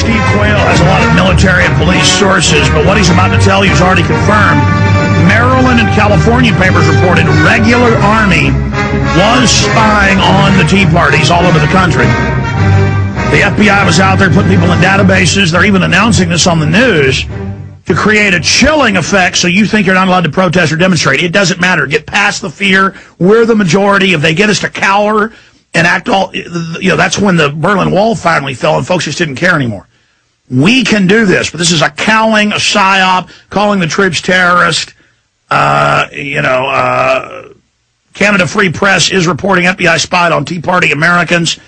Steve Quayle has a lot of military and police sources, but what he's about to tell you is already confirmed. Maryland and California papers reported regular Army was spying on the Tea Parties all over the country. The FBI was out there putting people in databases. They're even announcing this on the news to create a chilling effect so you think you're not allowed to protest or demonstrate. It doesn't matter. Get past the fear. We're the majority. If they get us to cower and act all, that's when the Berlin Wall finally fell and folks just didn't care anymore. We can do this, but this is a cowing, a psyop, calling the troops terrorist. Canada Free Press is reporting FBI spied on Tea Party Americans.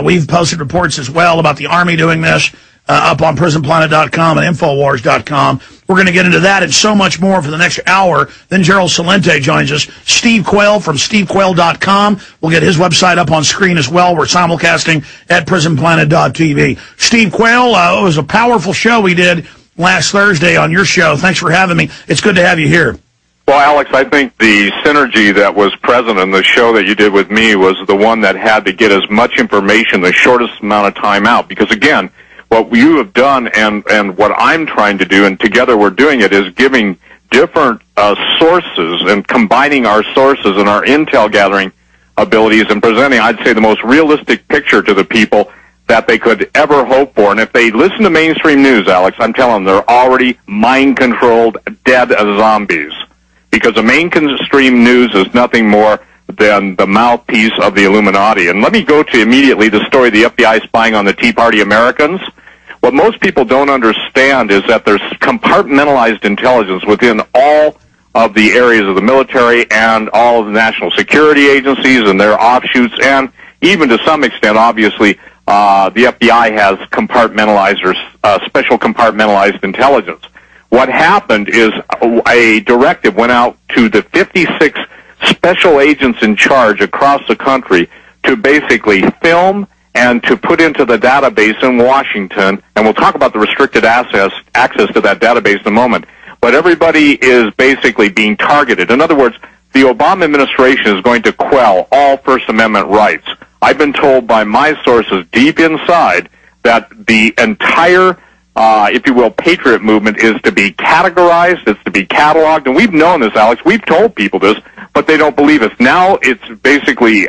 We've posted reports as well about the Army doing this up on prisonplanet.com and Infowars.com. We're going to get into that and so much more for the next hour. Then Gerald Celente joins us. Steve Quayle from stevequayle.com. We'll get his website up on screen as well. We're simulcasting at prisonplanet.tv. Steve Quayle, it was a powerful show we did last Thursday on your show. Thanks for having me. It's good to have you here. Well, Alex, I think the synergy that was present in the show that you did with me was the one that had to get as much information the shortest amount of time out. Because, again, what you have done and what I'm trying to do, and together we're doing it, is giving different sources and combining our sources and our intel gathering abilities and presenting, I'd say, the most realistic picture to the people that they could ever hope for. And if they listen to mainstream news, Alex, I'm telling them they're already mind-controlled, dead as zombies. Because the mainstream news is nothing more than the mouthpiece of the Illuminati. And let me go to immediately the story of the FBI spying on the Tea Party Americans. What most people don't understand is that there's compartmentalized intelligence within all of the areas of the military and all of the national security agencies and their offshoots, and even to some extent, obviously, the FBI has compartmentalized or special compartmentalized intelligence. What happened is a directive went out to the 56 special agents in charge across the country to basically film and to put into the database in Washington, and we'll talk about the restricted access to that database in a moment, but everybody is basically being targeted. In other words, the Obama administration is going to quell all First Amendment rights. I've been told by my sources deep inside that the entire if you will, patriot movement is to be categorized, it's to be cataloged, and we've known this, Alex. We've told people this, but they don't believe us. Now it's basically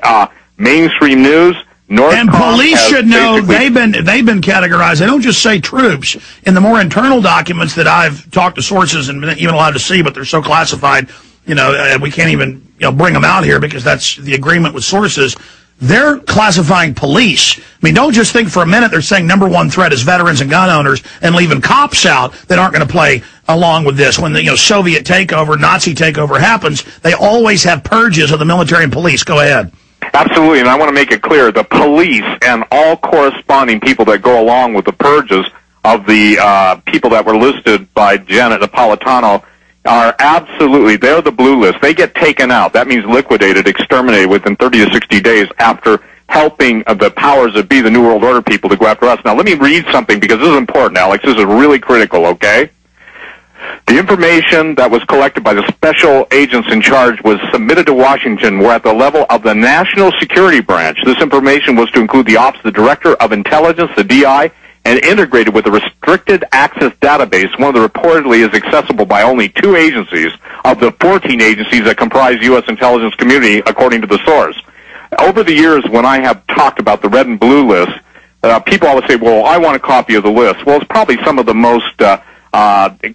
mainstream news. And police should know they've been categorized. They don't just say troops. In the more internal documents that I've talked to sources and been even allowed to see, but they're so classified, and we can't even bring them out here because that's the agreement with sources. They're classifying police. I mean, don't just think for a minute they're saying number one threat is veterans and gun owners and leaving cops out that aren't going to play along with this. When the Soviet takeover, Nazi takeover happens, they always have purges of the military and police. Go ahead. Absolutely, and I want to make it clear, the police and all corresponding people that go along with the purges of the people that were listed by Janet Napolitano are absolutely, they're the blue list. They get taken out. That means liquidated, exterminated within 30 to 60 days after helping the powers that be, the New World Order people, to go after us. Now, let me read something because this is important, Alex. This is really critical, okay? The information that was collected by the special agents in charge was submitted to Washington. We're at the level of the National Security Branch. This information was to include the Office of the Director of Intelligence, the DI, and integrated with the Restricted Access Database, one of the reportedly is accessible by only 2 agencies of the 14 agencies that comprise U.S. intelligence community, according to the source. Over the years, when I have talked about the red and blue list, people always say, well, I want a copy of the list. Well, it's probably some of the most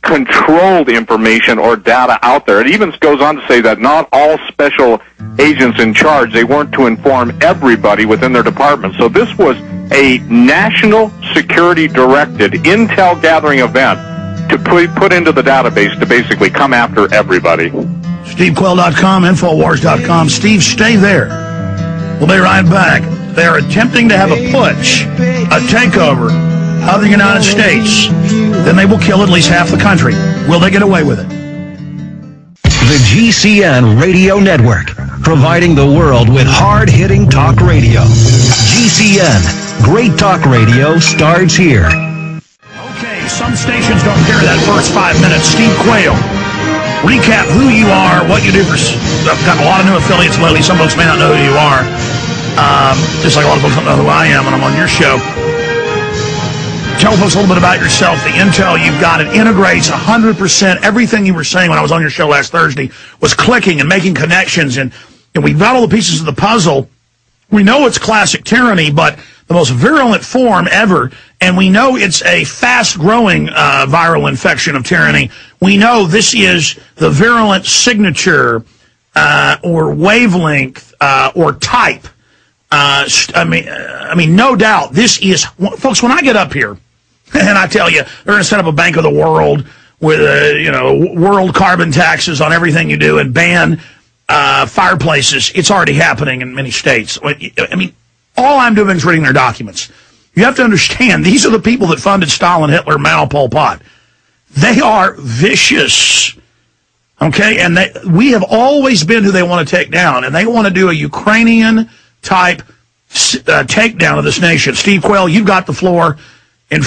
controlled information or data out there. It even goes on to say that not all special agents in charge, they weren't to inform everybody within their department. So this was a national security directed intel gathering event to put into the database to basically come after everybody. SteveQuayle.com, Infowars.com. Steve, stay there. We'll be right back. They're attempting to have a putsch, a takeover of the United States. Then they will kill at least half the country. Will they get away with it? The GCN Radio Network, providing the world with hard-hitting talk radio. GCN. Great talk radio starts here. Okay, some stations don't care that first 5 minutes. Steve Quayle, recap who you are, what you do for... I've got a lot of new affiliates lately. Some folks may not know who you are. Just like a lot of folks don't know who I am when I'm on your show. Tell folks a little bit about yourself, the intel you've got. It integrates 100%. Everything you were saying when I was on your show last Thursday was clicking and making connections, and we've got all the pieces of the puzzle. We know it's classic tyranny, but the most virulent form ever, and we know it's a fast-growing viral infection of tyranny. We know this is the virulent signature or wavelength or type. I mean, no doubt, this is, folks, when I get up here, and I tell you, they're going to set up a Bank of the World with, world carbon taxes on everything you do and ban fireplaces. It's already happening in many states. I mean, all I'm doing is reading their documents. You have to understand, these are the people that funded Stalin, Hitler, Mao, Pol Pot. They are vicious, okay? And we have always been who they want to take down, and they want to do a Ukrainian-type takedown of this nation. Steve Quayle, you've got the floor. And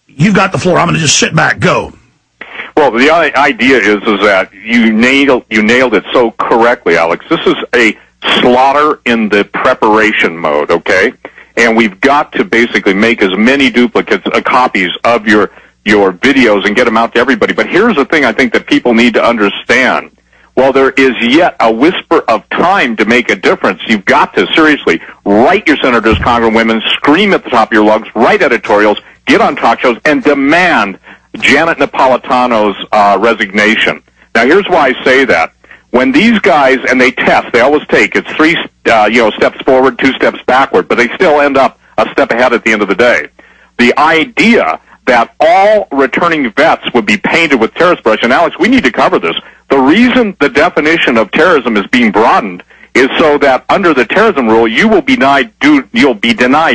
you've got the floor. I'm going to just sit back. Go. Well, the idea is that you nailed it so correctly, Alex. This is a slaughter in the preparation mode, okay? And we've got to basically make as many duplicates, copies of your videos and get them out to everybody. But here's the thing I think that people need to understand. While there is yet a whisper of time to make a difference, you've got to seriously write your senators, congresswomen, scream at the top of your lungs, write editorials, get on talk shows, and demand Janet Napolitano's resignation. Now, here's why I say that. When these guys, and they test, they always take, it's 3 steps forward, 2 steps backward, but they still end up a step ahead at the end of the day. The idea that all returning vets would be painted with terrorist brush, and Alex, we need to cover this. The reason the definition of terrorism is being broadened is so that under the terrorism rule, you'll be denied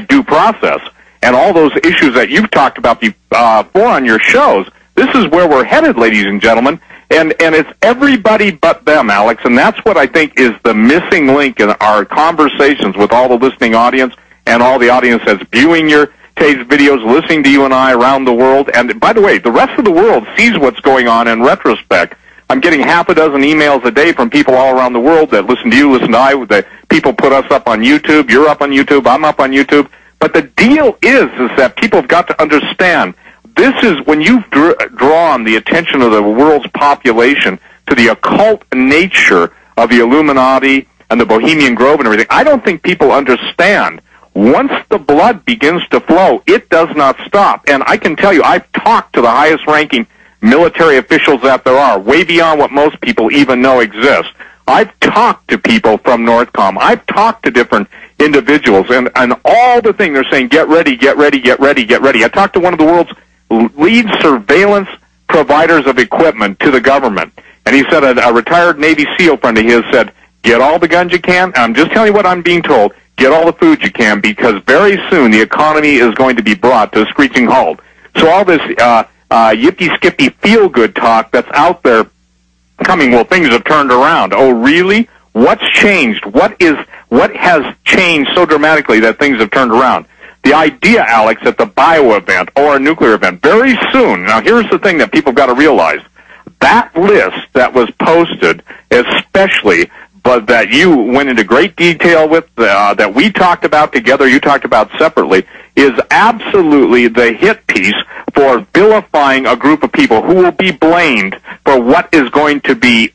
due process, and all those issues that you've talked about before on your shows. This is where we're headed, ladies and gentlemen, and it's everybody but them, Alex, and that's what I think is the missing link in our conversations with all the listening audience and all the audience that's viewing your tapes, videos, listening to you and I around the world. And by the way, the rest of the world sees what's going on in retrospect. I'm getting half a dozen emails a day from people all around the world that listen to you, listen to I. That people put us up on YouTube. You're up on YouTube. I'm up on YouTube. But the deal is that people have got to understand this is when you've drawn the attention of the world's population to the occult nature of the Illuminati and the Bohemian Grove and everything. I don't think people understand. Once the blood begins to flow, it does not stop. And I can tell you, I've talked to the highest-ranking military officials that there are, way beyond what most people even know exists. I've talked to people from Northcom. I've talked to different individuals, and all the thing they're saying, get ready, get ready, get ready, get ready. I talked to one of the world's lead surveillance providers of equipment to the government, and he said a retired Navy SEAL friend of his said, get all the guns you can. I'm just telling you what I'm being told. Get all the food you can, because very soon the economy is going to be brought to a screeching halt. So all this yippee-skippy feel-good talk that's out there coming, well, things have turned around. Oh, really? What's changed? What has changed so dramatically that things have turned around? The idea, Alex, at the bio event or a nuclear event, very soon, now here's the thing that people have got to realize, that list that was posted, especially, but that you went into great detail with, that we talked about together, you talked about separately, is absolutely the hit piece for vilifying a group of people who will be blamed for what is going to be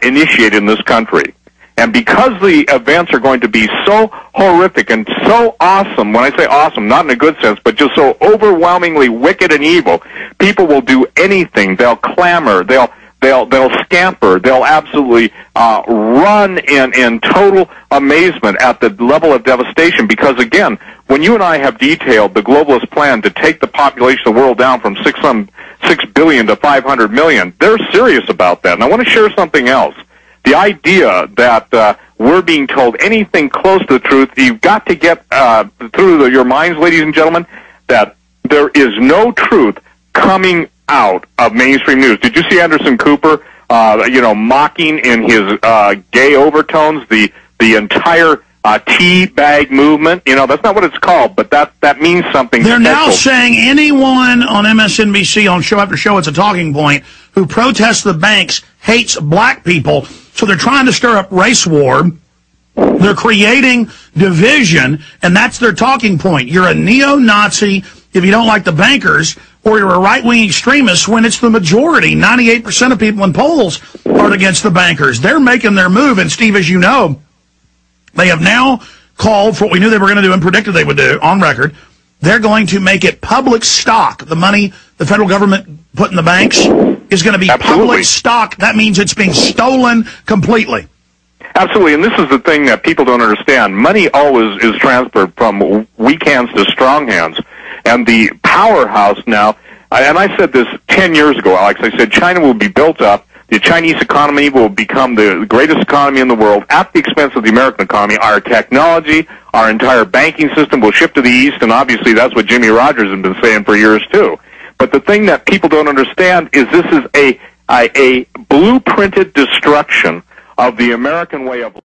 initiated in this country. And because the events are going to be so horrific and so awesome, when I say awesome, not in a good sense, but just so overwhelmingly wicked and evil, people will do anything. They'll clamor. They'll scamper. They'll absolutely run in total amazement at the level of devastation. Because, again, when you and I have detailed the globalist plan to take the population of the world down from 6 billion to 500 million, they're serious about that. And I want to share something else. The idea that we're being told anything close to the truth, you've got to get through your minds, ladies and gentlemen, that there is no truth coming out of mainstream news. Did you see Anderson Cooper, mocking in his gay overtones the entire tea bag movement? You know, that's not what it's called, but that means something. They're special. now saying anyone on MSNBC on show after show, it's a talking point, who protests the banks hates black people. So they're trying to stir up race war. They're creating division, and that's their talking point. You're a neo-Nazi. if you don't like the bankers or you're a right-wing extremist when it's the majority. 98% of people in polls are against the bankers. They're making their move, and Steve, as you know, they have now called for what we knew they were going to do and predicted they would do on record. They're going to make it public stock. The money the federal government put in the banks is going to be public stock. That means it's being stolen completely. Absolutely, and this is the thing that people don't understand. Money always is transferred from weak hands to strong hands. And the powerhouse now, and I said this 10 years ago, Alex, I said China will be built up. The Chinese economy will become the greatest economy in the world at the expense of the American economy. Our technology, our entire banking system will shift to the east, and obviously that's what Jimmy Rogers has been saying for years too. But the thing that people don't understand is this is a blueprinted destruction of the American way of life.